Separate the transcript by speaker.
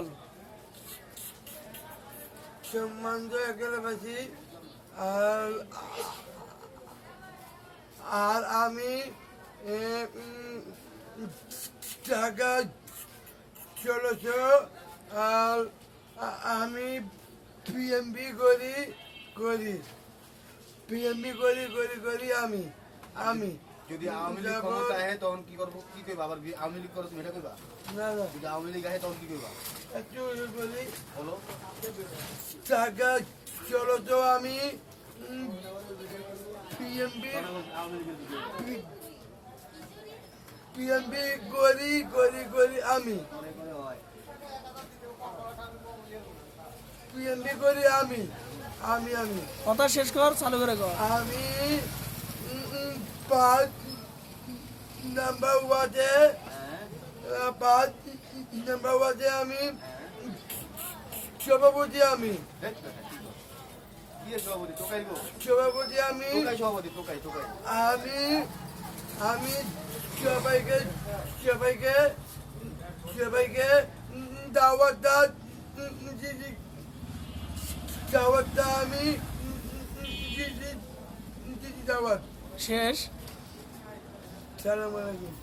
Speaker 1: বলো।
Speaker 2: সম্মানিত এলাকাবাসী, আর আর আমি টাকা 1600, আর আমি পিএমবি করি আমি
Speaker 3: যদি আওয়ামী লীগ ক্ষমতা আহে তখন কি করবো, কি কইবা? আবার আওয়ামী লীগ করো তুমি এটা কইবা?
Speaker 2: না না
Speaker 3: যদি আওয়ামী লীগ আহে তখন কি কইবা
Speaker 2: একটু বলি।
Speaker 3: বলো।
Speaker 2: টাকা 1600 আমি পিএমবি করি আমি পিএমবি করি আমি
Speaker 1: কথা শেষ কর, চালু করে কর।
Speaker 2: আমি 5 নাম্বার ওয়ার্ডে আমি সভাপতি আমি আমি সবাইকে দাওয়াতটা আমি দাওয়াত
Speaker 1: শেষ।
Speaker 2: সালাম আলাইকুম।